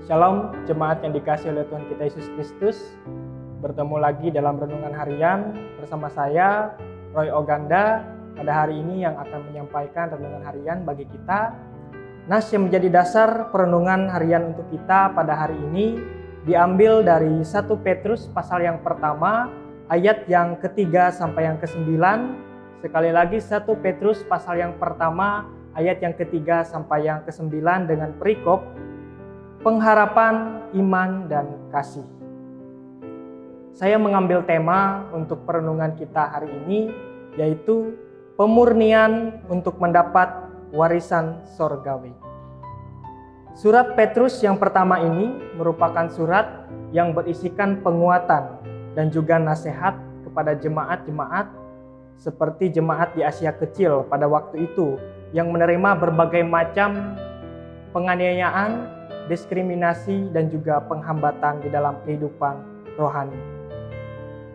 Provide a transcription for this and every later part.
Shalom, jemaat yang dikasihi oleh Tuhan kita Yesus Kristus. Bertemu lagi dalam renungan harian bersama saya, Roy Oganda, pada hari ini yang akan menyampaikan renungan harian bagi kita. Nas yang menjadi dasar perenungan harian untuk kita pada hari ini diambil dari 1 Petrus pasal yang pertama, ayat yang ketiga sampai yang ke-9. Sekali lagi 1 Petrus pasal yang pertama, ayat yang ketiga sampai yang ke-9 dengan perikop pengharapan, iman, dan kasih. Saya mengambil tema untuk perenungan kita hari ini, yaitu pemurnian untuk mendapat warisan sorgawi. Surat Petrus yang pertama ini merupakan surat yang berisikan penguatan dan juga nasihat kepada jemaat-jemaat seperti jemaat di Asia Kecil pada waktu itu yang menerima berbagai macam penganiayaan, diskriminasi, dan juga penghambatan di dalam kehidupan rohani.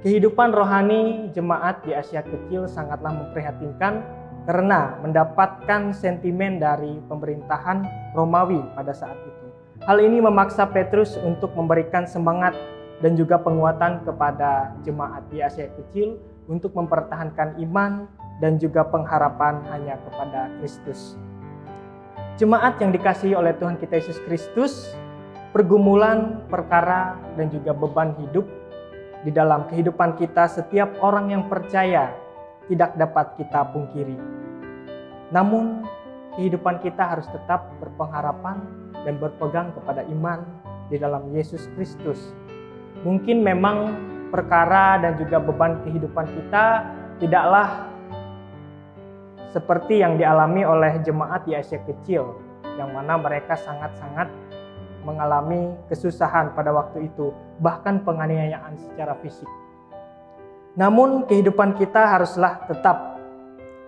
Kehidupan rohani jemaat di Asia Kecil sangatlah memprihatinkan karena mendapatkan sentimen dari pemerintahan Romawi pada saat itu. Hal ini memaksa Petrus untuk memberikan semangat dan juga penguatan kepada jemaat di Asia Kecil untuk mempertahankan iman dan juga pengharapan hanya kepada Kristus. Jemaat yang dikasihi oleh Tuhan kita Yesus Kristus, pergumulan, perkara, dan juga beban hidup di dalam kehidupan kita setiap orang yang percaya tidak dapat kita pungkiri. Namun, kehidupan kita harus tetap berpengharapan dan berpegang kepada iman di dalam Yesus Kristus. Mungkin memang perkara dan juga beban kehidupan kita tidaklah seperti yang dialami oleh jemaat di Asia Kecil, yang mana mereka sangat-sangat mengalami kesusahan pada waktu itu, bahkan penganiayaan secara fisik. Namun kehidupan kita haruslah tetap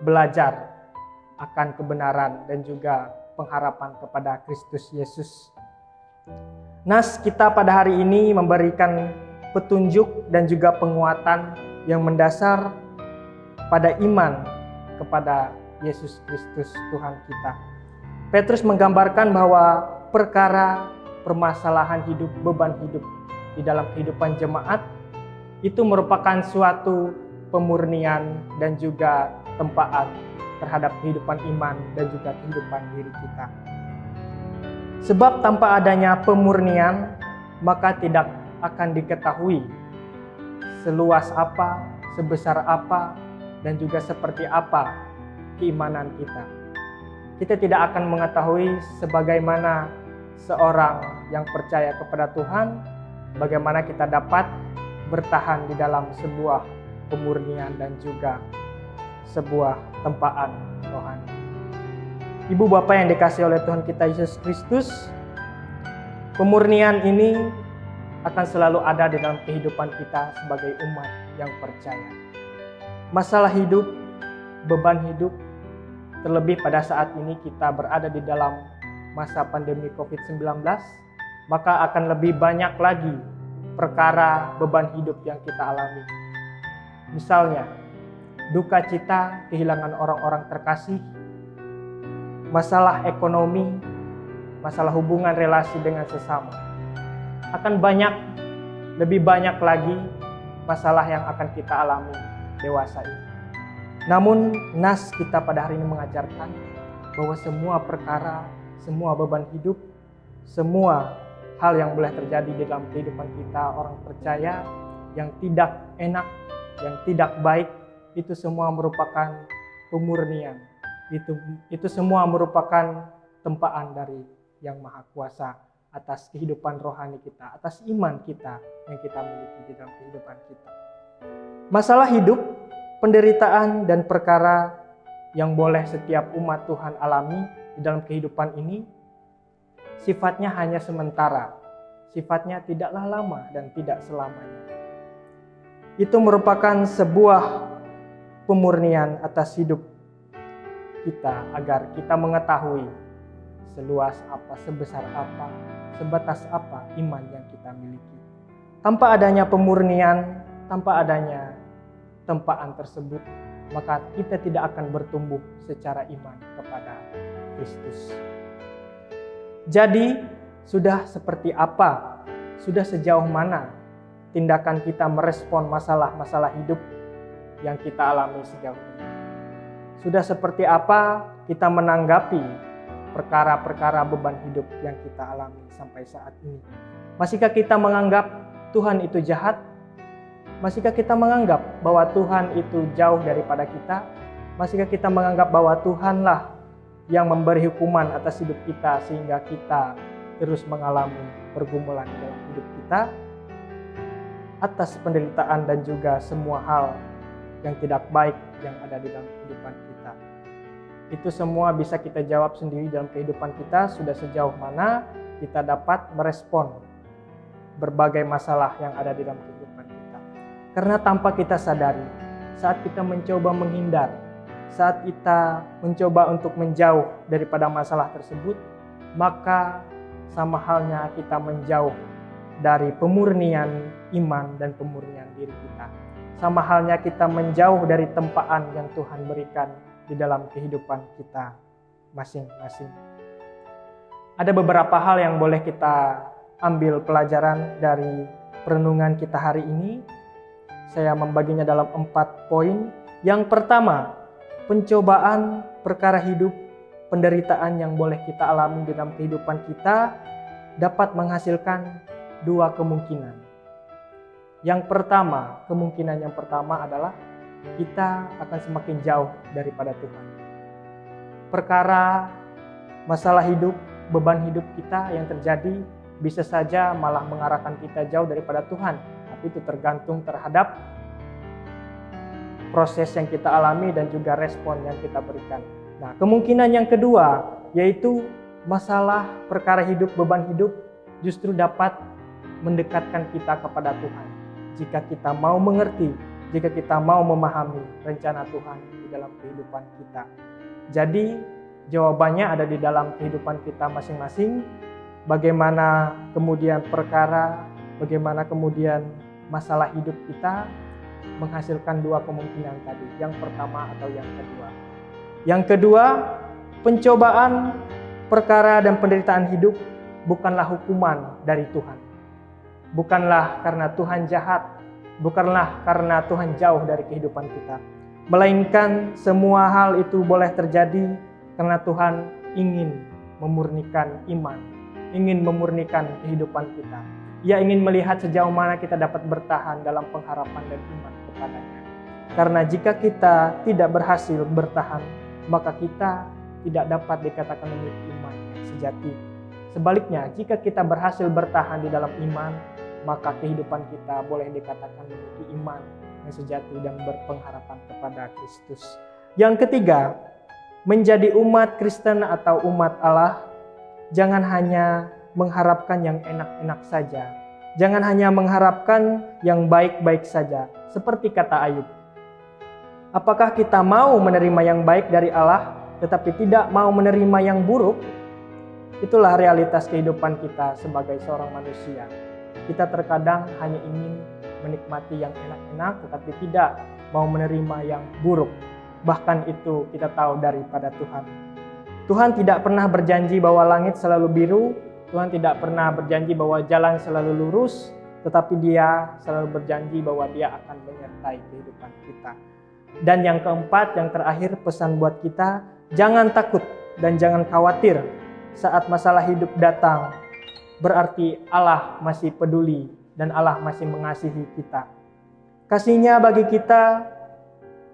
belajar akan kebenaran dan juga pengharapan kepada Kristus Yesus. Nas kita pada hari ini memberikan petunjuk dan juga penguatan yang mendasar pada iman kepada Yesus Kristus Tuhan kita. Petrus menggambarkan bahwa perkara, permasalahan hidup, beban hidup di dalam kehidupan jemaat itu merupakan suatu pemurnian dan juga tempaan terhadap kehidupan iman dan juga kehidupan diri kita. Sebab tanpa adanya pemurnian, maka tidak akan diketahui seluas apa, sebesar apa, dan juga seperti apa keimanan kita. Kita tidak akan mengetahui sebagaimana seorang yang percaya kepada Tuhan, bagaimana kita dapat bertahan di dalam sebuah pemurnian dan juga sebuah tempaan rohani. Ibu bapak yang dikasihi oleh Tuhan kita Yesus Kristus, pemurnian ini akan selalu ada di dalam kehidupan kita sebagai umat yang percaya. Masalah hidup, beban hidup, terlebih pada saat ini kita berada di dalam masa pandemi COVID-19, maka akan lebih banyak lagi perkara beban hidup yang kita alami. Misalnya, duka cita, kehilangan orang-orang terkasih, masalah ekonomi, masalah hubungan relasi dengan sesama. Akan lebih banyak lagi masalah yang akan kita alami dewasa ini. Namun nas kita pada hari ini mengajarkan bahwa semua perkara, semua beban hidup, semua hal yang boleh terjadi di dalam kehidupan kita orang percaya yang tidak enak, yang tidak baik, itu semua merupakan pemurnian. Itu semua merupakan tempaan dari Yang Maha Kuasa atas kehidupan rohani kita, atas iman kita yang kita miliki di dalam kehidupan kita. Masalah hidup, penderitaan, dan perkara yang boleh setiap umat Tuhan alami di dalam kehidupan ini sifatnya hanya sementara, sifatnya tidaklah lama dan tidak selamanya. Itu merupakan sebuah pemurnian atas hidup kita agar kita mengetahui seluas apa, sebesar apa, sebatas apa iman yang kita miliki. Tanpa adanya pemurnian, tanpa adanya tempaan tersebut, maka kita tidak akan bertumbuh secara iman kepada Kristus. Jadi, Sudah seperti apa, sudah sejauh mana tindakan kita merespon masalah-masalah hidup yang kita alami sejauh ini. Sudah seperti apa kita menanggapi perkara-perkara beban hidup yang kita alami sampai saat ini. Masihkah kita menganggap Tuhan itu jahat? Masihkah kita menganggap bahwa Tuhan itu jauh daripada kita? Masihkah kita menganggap bahwa Tuhanlah yang memberi hukuman atas hidup kita sehingga kita terus mengalami pergumulan dalam hidup kita atas penderitaan dan juga semua hal yang tidak baik yang ada di dalam kehidupan kita? Itu semua bisa kita jawab sendiri dalam kehidupan kita. Sudah sejauh mana kita dapat merespon berbagai masalah yang ada di dalam kehidupan kita. Karena tanpa kita sadari, saat kita mencoba menghindar, saat kita mencoba untuk menjauh daripada masalah tersebut, maka sama halnya kita menjauh dari pemurnian iman dan pemurnian diri kita. Sama halnya kita menjauh dari tempaan yang Tuhan berikan di dalam kehidupan kita masing-masing. Ada beberapa hal yang boleh kita ambil pelajaran dari perenungan kita hari ini. Saya membaginya dalam 4 poin. Yang pertama, pencobaan perkara hidup, penderitaan yang boleh kita alami di dalam kehidupan kita dapat menghasilkan 2 kemungkinan. Kemungkinan yang pertama adalah kita akan semakin jauh daripada Tuhan. Perkara masalah hidup, beban hidup kita yang terjadi bisa saja malah mengarahkan kita jauh daripada Tuhan. Tapi itu tergantung terhadap proses yang kita alami dan juga respon yang kita berikan. Nah, kemungkinan yang kedua yaitu masalah perkara hidup, beban hidup justru dapat mendekatkan kita kepada Tuhan. Jika kita mau mengerti, jika kita mau memahami rencana Tuhan di dalam kehidupan kita. Jadi jawabannya ada di dalam kehidupan kita masing-masing. Bagaimana kemudian bagaimana kemudian masalah hidup kita menghasilkan 2 kemungkinan tadi. Yang pertama atau yang kedua. Yang kedua, pencobaan perkara dan penderitaan hidup bukanlah hukuman dari Tuhan. Bukanlah karena Tuhan jahat, bukanlah karena Tuhan jauh dari kehidupan kita. Melainkan semua hal itu boleh terjadi karena Tuhan ingin memurnikan iman, ingin memurnikan kehidupan kita. Ia ingin melihat sejauh mana kita dapat bertahan dalam pengharapan dan iman kepadanya. Karena jika kita tidak berhasil bertahan, maka kita tidak dapat dikatakan memiliki iman yang sejati. Sebaliknya, jika kita berhasil bertahan di dalam iman, maka kehidupan kita boleh dikatakan memiliki iman yang sejati dan berpengharapan kepada Kristus. Yang ketiga, menjadi umat Kristen atau umat Allah, jangan hanya mengharapkan yang enak-enak saja. Jangan hanya mengharapkan yang baik-baik saja. Seperti kata Ayub. Apakah kita mau menerima yang baik dari Allah, tetapi tidak mau menerima yang buruk? Itulah realitas kehidupan kita sebagai seorang manusia. Kita terkadang hanya ingin menikmati yang enak-enak, tetapi tidak mau menerima yang buruk. Bahkan itu kita tahu daripada Tuhan. Tuhan tidak pernah berjanji bahwa langit selalu biru. Tuhan tidak pernah berjanji bahwa jalan selalu lurus. Tetapi Dia selalu berjanji bahwa Dia akan menyertai kehidupan kita. Dan yang keempat, yang terakhir, pesan buat kita, jangan takut dan jangan khawatir saat masalah hidup datang. Berarti Allah masih peduli dan Allah masih mengasihi kita. Kasih-Nya bagi kita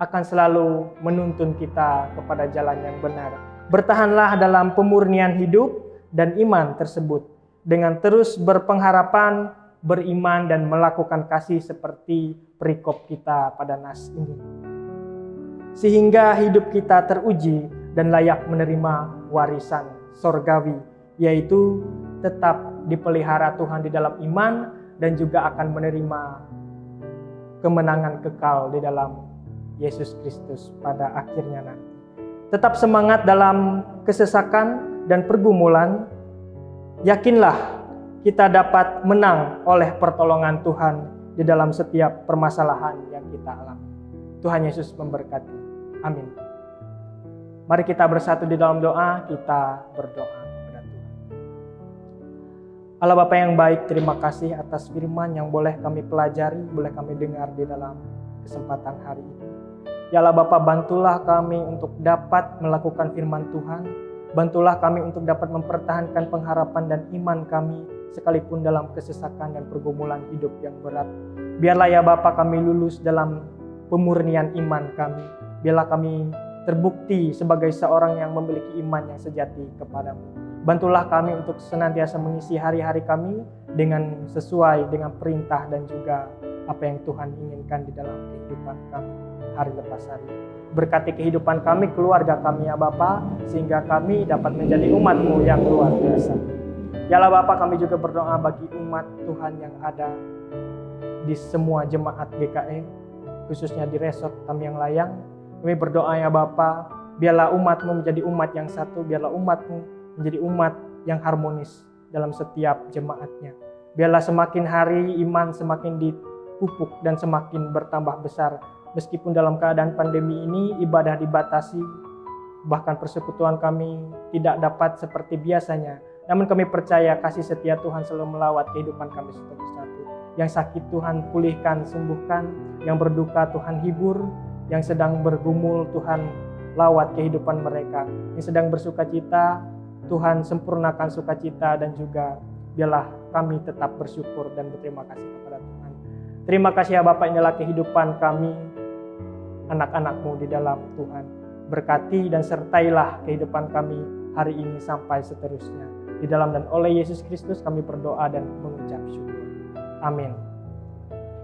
akan selalu menuntun kita kepada jalan yang benar. Bertahanlah dalam pemurnian hidup dan iman tersebut dengan terus berpengharapan, beriman dan melakukan kasih seperti perikop kita pada nas ini. Sehingga hidup kita teruji dan layak menerima warisan sorgawi, yaitu tetap dipelihara Tuhan di dalam iman dan juga akan menerima kemenangan kekal di dalam Yesus Kristus pada akhirnya nanti. Tetap semangat dalam kesesakan dan pergumulan. Yakinlah kita dapat menang oleh pertolongan Tuhan di dalam setiap permasalahan yang kita alami. Tuhan Yesus memberkati. Amin. Mari kita bersatu di dalam doa, kita berdoa kepada Tuhan. Allah Bapa yang baik, terima kasih atas firman yang boleh kami pelajari, boleh kami dengar di dalam kesempatan hari ini. Ya Allah Bapa, bantulah kami untuk dapat melakukan firman Tuhan. Bantulah kami untuk dapat mempertahankan pengharapan dan iman kami sekalipun dalam kesesakan dan pergumulan hidup yang berat. Biarlah ya Bapa kami lulus dalam pemurnian iman kami. Biarlah kami terbukti sebagai seorang yang memiliki iman yang sejati kepadamu. Bantulah kami untuk senantiasa mengisi hari-hari kami dengan sesuai dengan perintah dan juga apa yang Tuhan inginkan di dalam kehidupan kami hari lepas hari. Berkati kehidupan kami, keluarga kami ya Bapa, sehingga kami dapat menjadi umat-Mu yang luar biasa. Ya Allah Bapa, kami juga berdoa bagi umat Tuhan yang ada di semua jemaat GKE, khususnya di Resort Tamiang Layang. Kami berdoa ya Bapa, biarlah umat-Mu menjadi umat yang satu, biarlah umat-Mu menjadi umat yang harmonis dalam setiap jemaatnya. Biarlah semakin hari iman semakin dipupuk dan semakin bertambah besar. Meskipun dalam keadaan pandemi ini ibadah dibatasi, bahkan persekutuan kami tidak dapat seperti biasanya. Namun kami percaya kasih setia Tuhan selalu melawat kehidupan kami satu persatu. Yang sakit Tuhan pulihkan, sembuhkan. Yang berduka Tuhan hibur. Yang sedang bergumul Tuhan lawat kehidupan mereka. Yang sedang bersukacita, Tuhan sempurnakan sukacita, dan juga biarlah kami tetap bersyukur dan berterima kasih kepada Tuhan. Terima kasih ya Bapak, inilah kehidupan kami, anak-anak-Mu di dalam Tuhan. Berkati dan sertailah kehidupan kami hari ini sampai seterusnya. Di dalam dan oleh Yesus Kristus kami berdoa dan mengucap syukur. Amin.